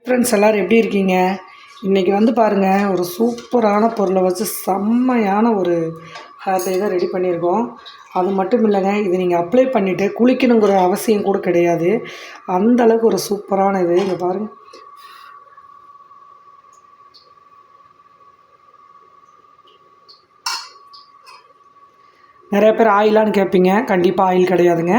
Friends எல்லோரும் எப்படி இருக்கீங்க? இன்றைக்கி வந்து பாருங்கள், ஒரு சூப்பரான பொருளை வச்சு செம்மையான ஒரு ஹேர் டை தான் ரெடி பண்ணியிருக்கோம். அது மட்டும் இல்லைங்க, இது நீங்கள் அப்ளை பண்ணிவிட்டு குளிக்கணுங்கிற அவசியம் கூட கிடையாது. அந்தளவுக்கு ஒரு சூப்பரான இது. இங்கே பாருங்கள். நிறைய பேர் ஆயிலான்னு கேட்பீங்க. கண்டிப்பாக ஆயில் கிடையாதுங்க.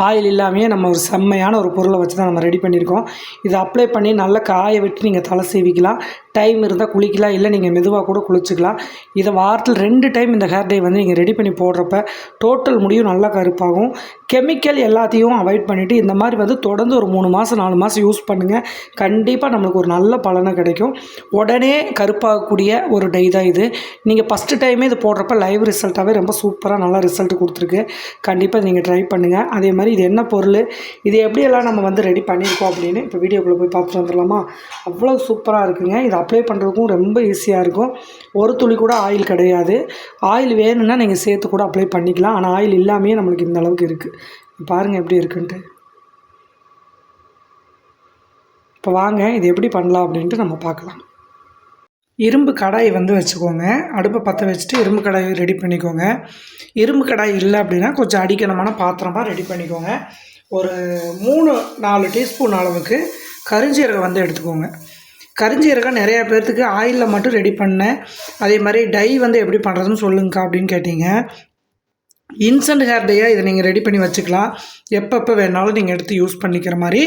ஆயில் இல்லாமையே நம்ம ஒரு செம்மையான ஒரு பொருளை வச்சு தான் நம்ம ரெடி பண்ணியிருக்கோம். இதை அப்ளை பண்ணி நல்லா காய விட்டு நீங்கள் தலை சீவிக்கலாம். டைம் இருந்தால் குளிக்கலாம், இல்லை நீங்கள் மெதுவாக கூட குளிச்சுக்கலாம். இதை வாரத்தில் 2 டைம் இந்த ஹேர் டை வந்து நீங்கள் ரெடி பண்ணி போடுறப்ப டோட்டல் முடியும் நல்லா கருப்பாகும். கெமிக்கல் எல்லாத்தையும் அவாய்ட் பண்ணிவிட்டு இந்த மாதிரி வந்து தொடர்ந்து ஒரு 3 மாதம் 4 மாதம் யூஸ் பண்ணுங்கள். கண்டிப்பாக நம்மளுக்கு ஒரு நல்ல பலனை கிடைக்கும். உடனே கருப்பாகக்கூடிய ஒரு டை தான் இது. நீங்கள் ஃபஸ்ட்டு டைமே இது போடுறப்ப லைவ் ரிசல்ட்டாகவே ரொம்ப சூப்பராக நல்லா ரிசல்ட் கொடுத்துருக்கு. கண்டிப்பாக நீங்கள் ட்ரை பண்ணுங்கள். அதே மாதிரி இது என்ன பொருள், இது எப்படியெல்லாம் நம்ம வந்து ரெடி பண்ணியிருக்கோம் அப்படின்னு இப்போ வீடியோக்குள்ளே போய் பார்த்துட்டு வந்துடலாமா? அவ்வளோ சூப்பராக இருக்குங்க. இது அப்ளை பண்ணுறதுக்கும் ரொம்ப ஈஸியாக இருக்கும். ஒரு துளி கூட ஆயில் கிடையாது. ஆயில் வேணும்னா நீங்கள் சேர்த்து கூட அப்ளை பண்ணிக்கலாம். ஆனால் ஆயில் இல்லாமையே நம்மளுக்கு இந்த அளவுக்கு இருக்குது. பாருங்கள் எப்படி இருக்குன்ட்டு. இப்போ வாங்க இது எப்படி பண்ணலாம் அப்படின்ட்டு நம்ம பார்க்கலாம். இரும்பு கடாய் வந்து வச்சுக்கோங்க. அடுப்பை பற்ற வச்சுட்டு இரும்பு கடாய் ரெடி பண்ணிக்கோங்க. இரும்பு கடாய் இல்லை அப்படின்னா கொஞ்சம் அடிக்கணமான பாத்திரமாக ரெடி பண்ணிக்கோங்க. ஒரு 3-4 டீஸ்பூன் அளவுக்கு கருஞ்சீரகம் வந்து எடுத்துக்கோங்க. கருஞ்சீரகம் நிறையா பேர்த்துக்கு ஆயிலில் மட்டும் ரெடி பண்ணேன், அதே மாதிரி டை வந்து எப்படி பண்ணுறதுன்னு சொல்லுங்கக்கா அப்படின்னு கேட்டிங்க. இன்ஸ்டன்ட் ஹேர் டையாக இதை நீங்கள் ரெடி பண்ணி வச்சுக்கலாம். எப்பப்போ வேணாலும் நீங்கள் எடுத்து யூஸ் பண்ணிக்கிற மாதிரி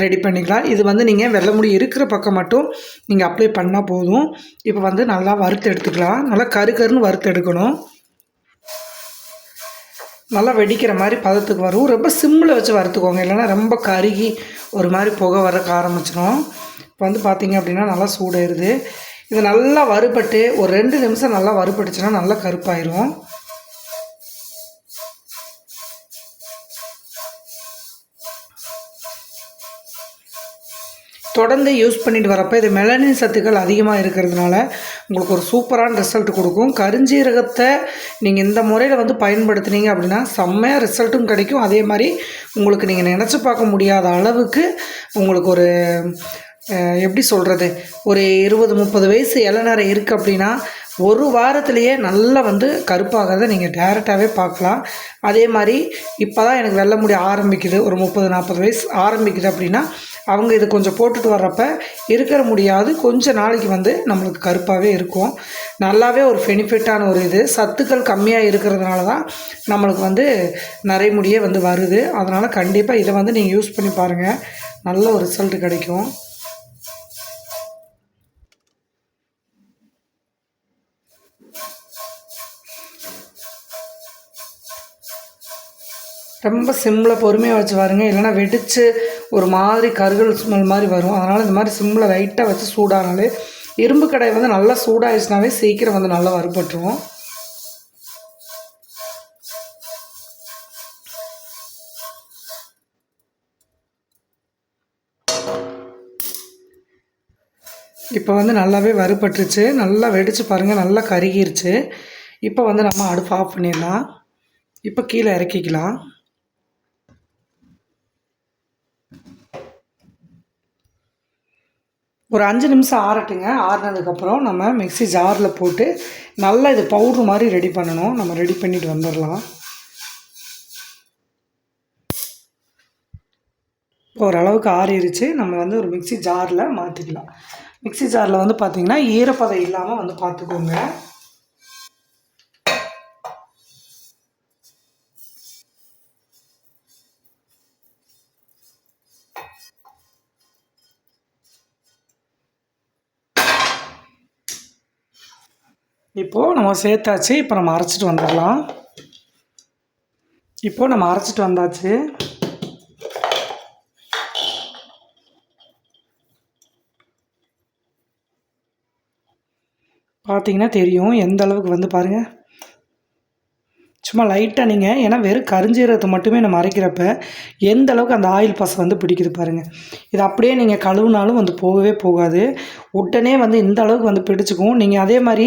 ரெடி பண்ணிக்கலாம். இது வந்து நீங்கள் வெள்ளை முடி இருக்கிற பக்கம் மட்டும் நீங்கள் அப்ளை பண்ணால் போதும். இப்போ வந்து நல்லா வறுத்து எடுத்துக்கலாம். நல்லா கருன்னு வறுத்து எடுக்கணும். நல்லா வெடிக்கிற மாதிரி பதத்துக்கு வரும். ரொம்ப சிம்மில் வச்சு வறுத்துக்கோங்க, இல்லைன்னா ரொம்ப கருகி ஒரு மாதிரி புகை வரக்க ஆரம்பிச்சிடும். இப்போ வந்து பார்த்திங்க அப்படின்னா நல்லா சூடாயிருது. இது நல்லா வறுபட்டு ஒரு 2 நிமிஷம் நல்லா வறுபட்டுச்சுன்னா நல்லா கருப்பாயிரும். தொடர்ந்து யூஸ் பண்ணிட்டு வரப்போ இது மெலனின் சத்துக்கள் அதிகமாக இருக்கிறதுனால உங்களுக்கு ஒரு சூப்பரான ரிசல்ட் கொடுக்கும். கருஞ்சீரகத்தை நீங்கள் இந்த முறையில் வந்து பயன்படுத்துனீங்க அப்படின்னா செம்மையாக ரிசல்ட்டும் கிடைக்கும். அதே மாதிரி உங்களுக்கு நீங்கள் நினச்சி பார்க்க முடியாத அளவுக்கு உங்களுக்கு ஒரு எப்படி சொல்கிறது, ஒரு 20-30 வயசு இளநரை இருக்குது அப்படின்னா ஒரு வாரத்திலேயே நல்லா வந்து கருப்பாகிறத நீங்கள் டேரெக்டாகவே பார்க்கலாம். அதே மாதிரி இப்போ தான் எனக்கு வெள்ளை முடி ஆரம்பிக்குது, ஒரு 30-40 வயசு ஆரம்பிக்குது அப்படின்னா அவங்க இது கொஞ்சம் போட்டுட்டு வர்றப்ப இருக்கிற முடியாது கொஞ்சம் நாளைக்கு வந்து நம்மளுக்கு கருப்பாகவே இருக்கும். நல்லாவே ஒரு பெனிஃபிட்டான ஒரு இது. சத்துக்கள் கம்மியாக இருக்கிறதுனால தான் நம்மளுக்கு வந்து நிறைய முடியே வந்து வருது. அதனால் கண்டிப்பாக இதை வந்து நீங்கள் யூஸ் பண்ணி பாருங்கள், நல்ல ஒரு ரிசல்ட் கிடைக்கும். ரொம்ப சிம்மில் பொறுமையாக வச்சு பாருங்கள், இல்லைனா வெடித்து ஒரு மாதிரி கருகல் ஸ்மெல் மாதிரி வரும். அதனால் இந்த மாதிரி சிம்மில் லைட்டாக வச்சு சூடானாலே, இரும்பு கடாய் வந்து நல்லா சூடாகிடுச்சுனாவே சீக்கிரம் வந்து நல்லா வறுபட்டுரும். இப்போ வந்து நல்லாவே வறுபட்டுருச்சு. நல்லா வெடித்து பாருங்கள், நல்லா கருகிருச்சு. இப்போ வந்து நம்ம அடுப்பு ஆஃப் பண்ணிடலாம். இப்போ கீழே இறக்கிக்கலாம். ஒரு 5 நிமிஷம் ஆறட்டுங்க. ஆறுனதுக்கப்புறம் நம்ம மிக்ஸி ஜாரில் போட்டு நல்லா இது பவுட்ரு மாதிரி ரெடி பண்ணணும். நம்ம ரெடி பண்ணிட்டு வந்துடலாம். ஓரளவுக்கு ஆறிடுச்சு. நம்ம வந்து ஒரு மிக்ஸி ஜாரில் மாற்றிக்கலாம். மிக்ஸி ஜாரில் வந்து பார்த்திங்கன்னா ஈரப்பதம் இல்லாமல் வந்து பார்த்துக்கோங்க. இப்போது நம்ம சேர்த்தாச்சு. இப்போ நம்ம அரைச்சிட்டு வந்துடலாம். இப்போது நம்ம அரைச்சிட்டு வந்தாச்சு. பார்த்தீங்கன்னா தெரியும் எந்த அளவுக்கு வந்து பாருங்கள் சும்மா லைட்டாக நீங்கள் ஏன்னா வெறும் கரிஞ்சீரகத்தை மட்டுமே நம்ம அரைக்கிறப்ப எந்த அளவுக்கு அந்த ஆயில் பசை வந்து பிடிக்குது பாருங்கள். இது அப்படியே நீங்கள் கழுவுனாலும் வந்து போகவே போகாது. உடனே வந்து இந்த அளவுக்கு வந்து பிடிச்சிக்கும். நீங்கள் அதே மாதிரி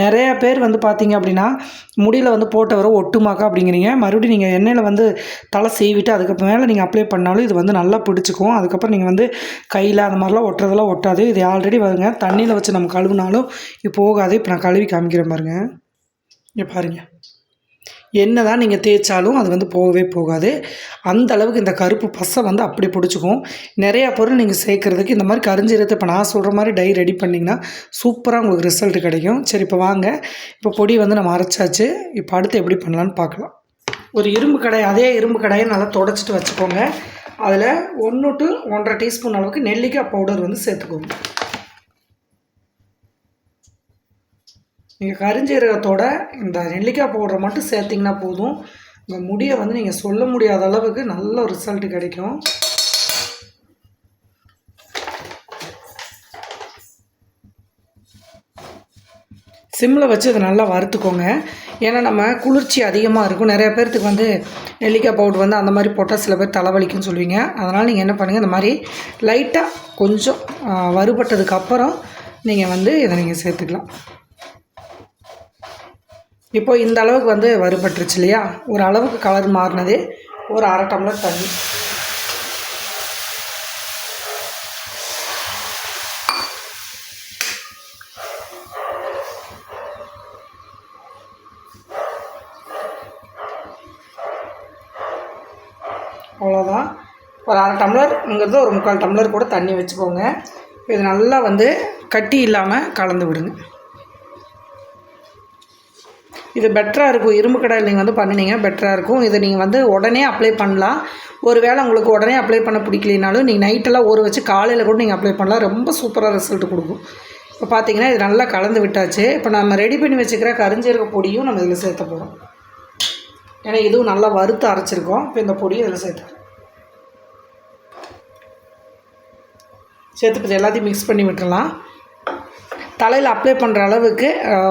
நிறையா பேர் வந்து பார்த்தீங்க அப்படின்னா முடியில் வந்து போட்ட வர ஒட்டுமாக்கா அப்படிங்கிறீங்க. மறுபடியும் நீங்கள் எண்ணெயில் வந்து தலை சீவிட்டு அதுக்கு மேலே நீங்கள் அப்ளை பண்ணாலும் இது வந்து நல்லா பிடிச்சிக்கும். அதுக்கப்புறம் நீங்கள் வந்து கையில் அந்த மாதிரிலாம் ஒட்டுறதெல்லாம் ஒட்டாது. இது ஆல்ரெடி வருங்க தண்ணியில் வச்சு நம்ம கழுவுனாலும் இது போகாது. இப்போ நான் கழுவி காமிக்கிறேன் பாருங்கள். இங்கே பாருங்கள், என்ன தான் நீங்கள் தேய்ச்சாலும் அது வந்து போகவே போகாது. அந்த அளவுக்கு இந்த கருப்பு பசை வந்து அப்படி பிடிச்சிக்கும். நிறையா பொருள் நீங்கள் சேர்க்குறதுக்கு இந்த மாதிரி கரிஞ்சீரகத்தை இப்போ நான் சொல்கிற மாதிரி டை ரெடி பண்ணிங்கன்னா சூப்பராக உங்களுக்கு ரிசல்ட் கிடைக்கும். சரி, இப்போ வாங்க, இப்போ பொடி வந்து நம்ம அரைச்சாச்சு. இப்போ அடுத்து எப்படி பண்ணலான்னு பார்க்கலாம். ஒரு இரும்பு கடாய், அதே இரும்பு கடாயை நல்லா தொடச்சிட்டு வச்சுக்கோங்க. அதில் 1 to 1.5 டீஸ்பூன் அளவுக்கு நெல்லிக்காய் பவுடர் வந்து சேர்த்துக்கோங்க. நீங்கள் கரிஞ்சீரகத்தோட இந்த நெல்லிக்காய் பவுடரை மட்டும் சேர்த்திங்கன்னா போதும். உங்கள் முடியை வந்து நீங்கள் சொல்ல முடியாத அளவுக்கு நல்ல ஒரு ரிசல்ட் கிடைக்கும். சிம்மில் வச்சு அதை நல்லா வறுத்துக்கோங்க. ஏன்னா நம்ம குளிர்ச்சி அதிகமாக இருக்கும். நிறைய பேர்த்துக்கு வந்து நெல்லிக்காய் பவுடர் வந்து அந்த மாதிரி போட்டால் சில பேர் தலைவலிக்குன்னு சொல்லுவீங்க. அதனால் நீங்கள் என்ன பண்ணுங்கள், இந்த மாதிரி லைட்டாக கொஞ்சம் வறுபட்டதுக்கப்புறம் நீங்கள் வந்து இதை நீங்கள் சேர்த்துக்கலாம். இப்போ இந்த அளவுக்கு வந்து வறுபட்டுருச்சு இல்லையா? ஒரு அளவுக்கு கலர் மாறினதே ஒரு 1/2 டம்ளர் தண்ணி. அவ்வளோதான். ஒரு 1/2 டம்ளர்ங்கிறது ஒரு 3/4 டம்ளர் கூட தண்ணி வச்சுக்கோங்க. இது நல்லா வந்து கட்டி இல்லாமல் கலந்து விடுங்க. இது பெட்டராக இருக்கும். இரும்பு கடாயில் நீங்கள் வந்து பண்ணினீங்க பெட்டராக இருக்கும். இதை நீங்கள் வந்து உடனே அப்ளை பண்ணலாம். ஒரு வேளை உங்களுக்கு உடனே அப்ளை பண்ண பிடிக்கலினாலும் நீங்கள் நைட்டெல்லாம் ஊற வச்சு காலையில் கூட நீங்கள் அப்ளை பண்ணலாம். ரொம்ப சூப்பராக ரிசல்ட் கொடுக்கும். இப்போ பார்த்தீங்கன்னா இது நல்லா கலந்து விட்டாச்சு. இப்போ நம்ம ரெடி பண்ணி வச்சுக்கிற கரிஞ்சீரக பொடியும் நம்ம இதில் சேர்த்த போகிறோம். ஏன்னா இதுவும் நல்லா வறுத்து அரைச்சிருக்கோம். இப்போ இந்த பொடியை இதில் சேர்த்து எல்லாத்தையும் மிக்ஸ் பண்ணி விட்டுறலாம். தலையில் அப்ளை பண்ணுற அளவுக்கு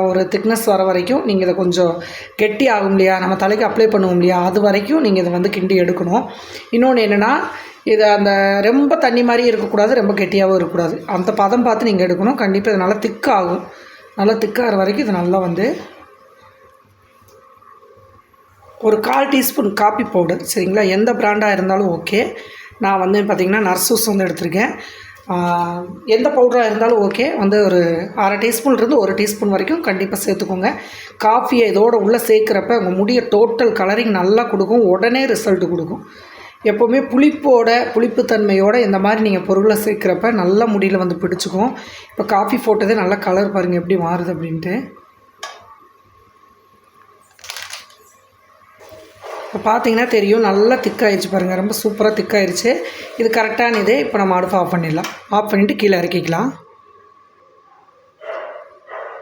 ஒரு திக்னஸ் வர வரைக்கும் நீங்கள் இதை கொஞ்சம் கெட்டி ஆகும் இல்லையா, நம்ம தலைக்கு அப்ளை பண்ணுவோம் இல்லையா, அது வரைக்கும் நீங்கள் இதை வந்து கிண்டி எடுக்கணும். இன்னொன்று என்னென்னா, இது அந்த ரொம்ப தண்ணி மாதிரி இருக்கக்கூடாது, ரொம்ப கெட்டியாகவும் இருக்கக்கூடாது. அந்த பதம் பார்த்து நீங்கள் எடுக்கணும். கண்டிப்பாக இது நல்லா திக்காகும். நல்லா திக்காகிற வரைக்கும் இது நல்லா வந்து ஒரு 1/4 டீஸ்பூன் காப்பி பவுடர், சரிங்களா? எந்த பிராண்டாக இருந்தாலும் ஓகே. நான் வந்து பார்த்திங்கன்னா நர்சூஸ் வந்து எடுத்திருக்கேன். எந்த பவுடராக இருந்தாலும் ஓகே. வந்து ஒரு 1/2 டீஸ்பூன்லேருந்து 1 டீஸ்பூன் வரைக்கும் கண்டிப்பாக சேர்த்துக்கோங்க. காஃபியை இதோடு உள்ளே சேர்க்குறப்ப உங்கள் முடிய டோட்டல் கலரிங் நல்லா கொடுக்கும். உடனே ரிசல்ட்டு கொடுக்கும். எப்போவுமே புளிப்புத்தன்மையோடு இந்த மாதிரி நீங்கள் பொருளை சேர்க்குறப்ப நல்லா முடியில் வந்து பிடிச்சிக்கும். இப்போ காஃபி போட்டதே நல்லா கலர் பாருங்கள் எப்படி மாறுது அப்படின்ட்டு. இப்போ பார்த்தீங்கன்னா தெரியும், நல்லா திக்காகிடுச்சு பாருங்கள். ரொம்ப சூப்பராக திக்காகிடுச்சு. இது கரெக்டான இது. இப்போ நம்ம அடுப்பு ஆஃப் பண்ணிடலாம். ஆஃப் பண்ணிவிட்டு கீழே இறக்கிக்கலாம்.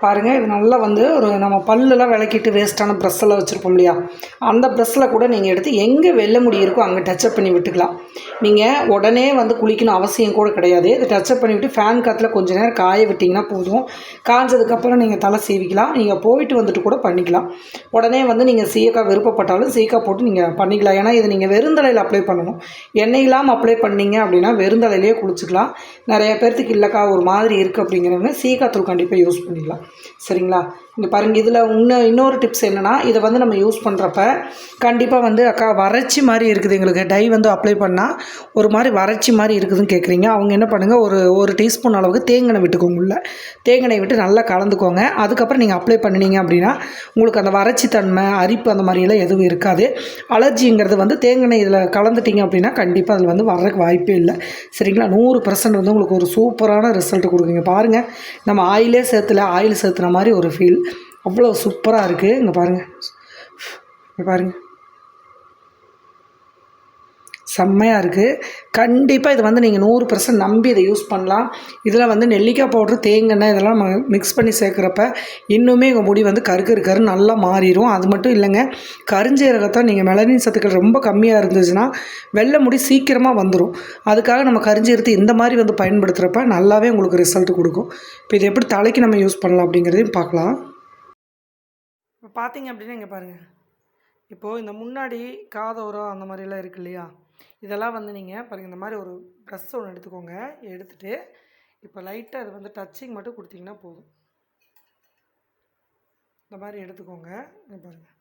பாருங்கள், இது நல்லா வந்து ஒரு நம்ம பல்லெலாம் விளக்கிட்டு வேஸ்ட்டான ப்ரெஷ்ஷெல்லாம் வச்சுருப்போம் இல்லையா, அந்த ப்ரெஷ்ஷில் கூட நீங்கள் எடுத்து எங்கே வெள்ளை முடி இருக்கோ அங்கே டச்சப் பண்ணி விட்டுக்கலாம். நீங்கள் உடனே வந்து குளிக்கணும் அவசியம் கூட கிடையாது. இதை டச்சப் பண்ணிவிட்டு ஃபேன் காற்றுல கொஞ்சம் நேரம் காய விட்டிங்கன்னா போதும். காய்ஞ்சதுக்கப்புறம் நீங்கள் தலை சீவிக்கலாம். நீங்கள் போயிட்டு வந்துட்டு கூட பண்ணிக்கலாம். உடனே வந்து நீங்கள் சீயக்காய் விருப்பப்பட்டாலும் சீயக்காய் போட்டு நீங்கள் பண்ணிக்கலாம். ஏன்னா இது நீங்கள் வெறுந்தலையில் அப்ளை பண்ணணும். எண்ணெய் இல்லாமல் அப்ளை பண்ணிங்க அப்படின்னா வெறுந்தலையிலேயே குளிச்சுக்கலாம். நிறைய பேர்த்துக்கு இல்லைக்கா ஒரு மாதிரி இருக்குது அப்படிங்கிறவங்க சீயக்காய் தூள் கண்டிப்பாக யூஸ் பண்ணிக்கலாம். சரிங்களா? இங்கே பாருங்கள், இதில் இன்னொரு டிப்ஸ் என்னென்னா, இதை வந்து நம்ம யூஸ் பண்ணுறப்ப கண்டிப்பாக வந்து அக்கா வறட்சி மாதிரி இருக்குது, எங்களுக்கு டை வந்து அப்ளை பண்ணால் ஒரு மாதிரி வறட்சி மாதிரி இருக்குதுன்னு கேட்குறீங்க. அவங்க என்ன பண்ணுங்கள், ஒரு டீஸ்பூன் அளவுக்கு தேங்காய் விட்டுக்கோங்க. உள்ள தேங்காய் விட்டு நல்லா கலந்துக்கோங்க. அதுக்கப்புறம் நீங்கள் அப்ளை பண்ணினீங்க அப்படின்னா உங்களுக்கு அந்த வறட்சி தன்மை, அரிப்பு அந்த மாதிரியெல்லாம் எதுவும் இருக்காது. அலர்ஜிங்கிறது வந்து தேங்காய் இதில் கலந்துட்டிங்க அப்படின்னா கண்டிப்பாக அதில் வந்து வர்றதுக்கு வாய்ப்பே இல்லை. சரிங்களா? 100% வந்து உங்களுக்கு ஒரு சூப்பரான ரிசல்ட் கொடுக்குங்க. பாருங்கள், நம்ம ஆயிலே ஆயில் சேர்த்துன மாதிரி ஒரு ஃபீல். அவ்வளோ சூப்பராக இருக்குது. இங்கே பாருங்கள், செம்மையாக இருக்குது. கண்டிப்பாக இது வந்து நீங்கள் 100% நம்பி இதை யூஸ் பண்ணலாம். இதில் வந்து நெல்லிக்காய் பவுட்ரு, தேங்காய் இதெல்லாம் மிக்ஸ் பண்ணி சேர்க்குறப்ப இன்னுமே உங்கள் முடி வந்து கரு நல்லா மாறிடும். அது மட்டும் இல்லைங்க, கருஞ்சீரகத்தை நீங்கள் மெலனின் சத்துக்கள் ரொம்ப கம்மியாக இருந்துச்சுன்னா வெள்ளை முடி சீக்கிரமாக வந்துடும். அதுக்காக நம்ம கருஞ்சீரகத்தை இந்த மாதிரி வந்து பயன்படுத்துகிறப்ப நல்லாவே உங்களுக்கு ரிசல்ட் கொடுக்கும். இப்போ இது எப்படி தலைக்கு நம்ம யூஸ் பண்ணலாம் அப்படிங்கிறதையும் பார்க்கலாம். இப்போ பார்த்தீங்க அப்படின்னா இங்கே பாருங்கள், இப்போது இந்த முன்னாடி காதோரம் அந்த மாதிரிலாம் இருக்கு இல்லையா, இதெல்லாம் வந்து நீங்கள் பாருங்கள் இந்த மாதிரி ஒரு ப்ரெஷ் ஒன்று எடுத்துக்கோங்க. எடுத்துகிட்டு இப்போ லைட்டாக அது வந்து டச்சிங் மட்டும் கொடுத்தீங்கன்னா போதும். இந்த மாதிரி எடுத்துக்கோங்க. இங்க பாருங்கள்.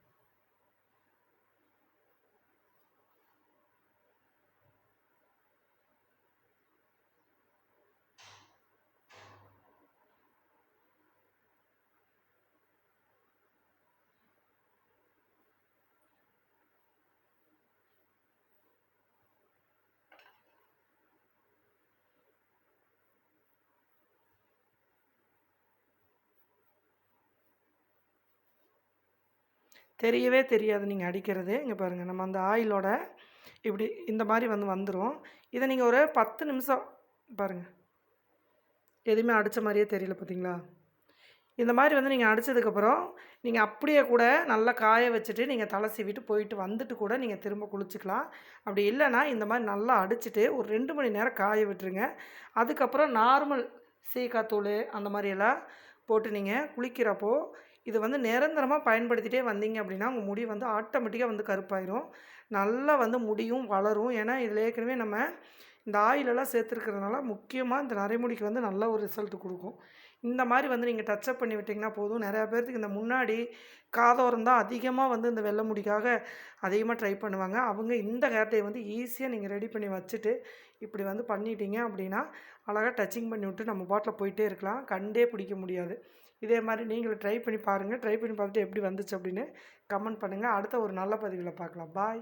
தெரியவே தெரியாது நீங்கள் அடிக்கிறது. இங்கே பாருங்கள் நம்ம அந்த ஆயிலோட இப்படி இந்த மாதிரி வந்து வந்துடும். இதை நீங்கள் ஒரு 10 நிமிஷம் பாருங்கள், எதுவுமே அடித்த மாதிரியே தெரியல பார்த்தீங்களா? இந்த மாதிரி வந்து நீங்கள் அடித்ததுக்கப்புறம் நீங்கள் அப்படியே கூட நல்லா காய வச்சுட்டு நீங்கள் தலை சீவிட்டு போயிட்டு வந்துட்டு கூட நீங்கள் திரும்ப குளிச்சுக்கலாம். அப்படி இல்லைன்னா இந்த மாதிரி நல்லா அடிச்சுட்டு ஒரு 2 மணி நேரம் காய விட்டுருங்க. அதுக்கப்புறம் நார்மல் சீக்காத்தூள் அந்த மாதிரியெல்லாம் போட்டு நீங்கள் குளிக்கிறப்போ இது வந்து நிரந்தரமாக பயன்படுத்திகிட்டே வந்தீங்க அப்படின்னா உங்கள் முடி வந்து ஆட்டோமேட்டிக்காக வந்து கருப்பாயிரும். நல்லா வந்து முடியும் வளரும். ஏன்னா இதில் ஏற்கனவே நம்ம இந்த ஆயிலெல்லாம் சேர்த்துருக்கிறதுனால முக்கியமாக இந்த நரைமுடிக்கு வந்து நல்ல ஒரு ரிசல்ட் கொடுக்கும். இந்த மாதிரி வந்து நீங்கள் டச்சப் பண்ணி விட்டிங்கன்னா போதும். நிறையா பேர்த்துக்கு இந்த முன்னாடி காதோரம் தான் அதிகமாக வந்து இந்த வெள்ளை முடிக்காக அதிகமாக ட்ரை பண்ணுவாங்க. அவங்க இந்த ஹேர் டை வந்து ஈஸியாக நீங்கள் ரெடி பண்ணி வச்சுட்டு இப்படி வந்து பண்ணிட்டீங்க அப்படின்னா அழகாக டச்சிங் பண்ணி விட்டு நம்ம பாட்டில் போயிட்டே இருக்கலாம். கண்டே பிடிக்க முடியாது. இதே மாதிரி நீங்களும் ட்ரை பண்ணி பாருங்கள். ட்ரை பண்ணி பார்த்துட்டு எப்படி வந்துச்சு அப்படின்னு கமெண்ட் பண்ணுங்கள். அடுத்த ஒரு நல்ல பதிவில் பார்க்கலாம். பாய்.